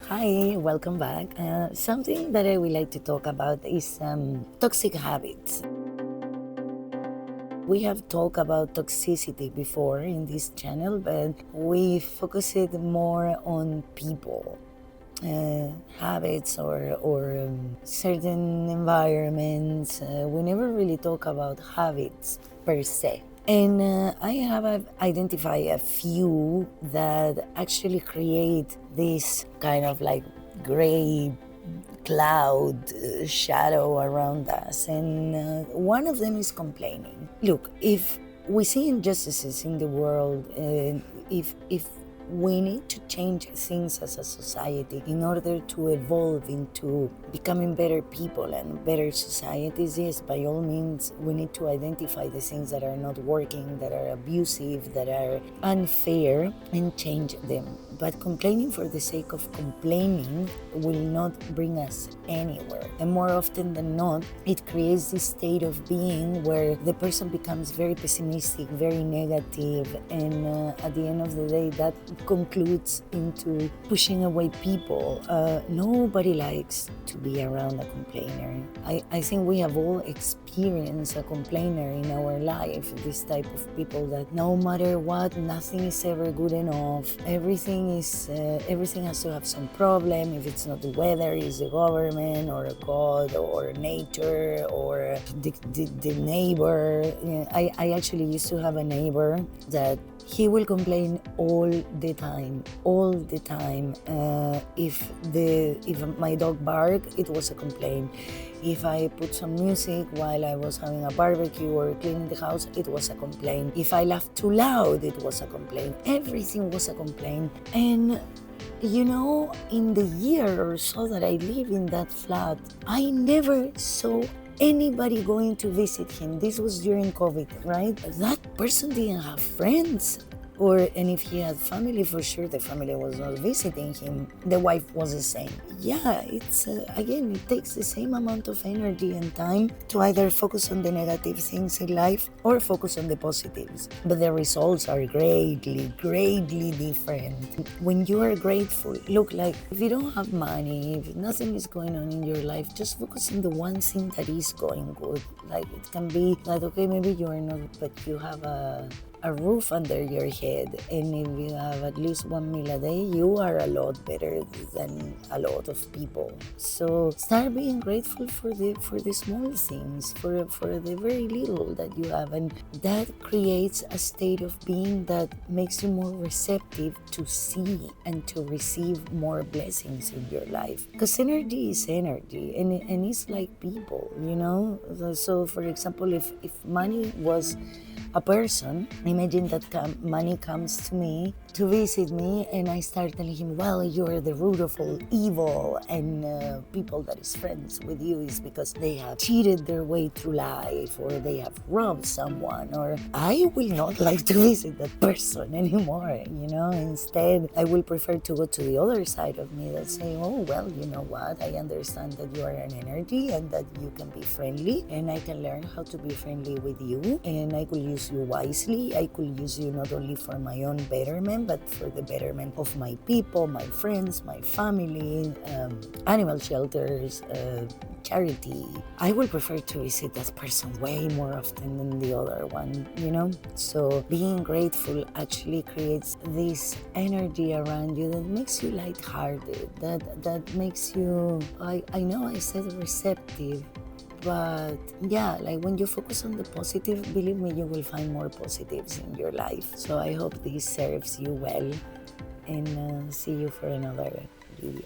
Hi, welcome back. Something that I would like to talk about is toxic habits. We have talked about toxicity before in this channel, but we focus it more on people, habits, or certain environments. We never really talk about habits per se. And I have identified a few that actually create this kind of like gray cloud shadow around us. And one of them is complaining. Look, if we see injustices in the world, if we need to change things as a society in order to evolve into becoming better people and better societies. Yes, by all means, we need to identify the things that are not working, that are abusive, that are unfair, and change them. But complaining for the sake of complaining will not bring us anywhere. And more often than not, it creates this state of being where the person becomes very pessimistic, very negative, and at the end of the day, that concludes into pushing away people. Nobody likes to be around a complainer. I think we have all experienced a complainer in our life, this type of people that no matter what, nothing is ever good enough. Everything has to have some problem. If it's not the weather, it's the government or God or nature or the neighbor. I actually used to have a neighbor that he will complain all the time. If my dog barked, it was a complaint. If I put some music while I was having a barbecue or cleaning the house, it was a complaint. If I laughed too loud, it was a complaint. Everything was a complaint. And in the year or so that I live in that flat, I never saw anybody going to visit him. This was during COVID, right? That person didn't have friends. And if he had family, for sure the family was not visiting him. The wife was the same. Yeah, it's again, it takes the same amount of energy and time to either focus on the negative things in life or focus on the positives. But the results are greatly different. When you are grateful, look, like if you don't have money, if nothing is going on in your life, just focus on the one thing that is going good. Like it can be that, okay, maybe you are not, but you have a roof under your head, and if you have at least 1 meal a day, you are a lot better than a lot of people. So start being grateful for the small things, for the very little that you have, and that creates a state of being that makes you more receptive to see and to receive more blessings in your life. Because energy is energy, and it's like people, So for example, if money was a person, imagine that money comes to me to visit me, and I start telling him, well, you're the root of all evil, and people that is friends with you is because they have cheated their way through life, or they have robbed someone, or I will not like to visit that person anymore, Instead, I will prefer to go to the other side of me that say, oh, well, you know what, I understand that you are an energy and that you can be friendly, and I can learn how to be friendly with you, and I could use you wisely. I could use you not only for my own betterment, but for the betterment of my people, my friends, my family, animal shelters, charity. I will prefer to visit that person way more often than the other one, So being grateful actually creates this energy around you that makes you lighthearted, that makes you, I know I said receptive, but yeah, like when you focus on the positive, believe me, you will find more positives in your life. So I hope this serves you well, and see you for another video.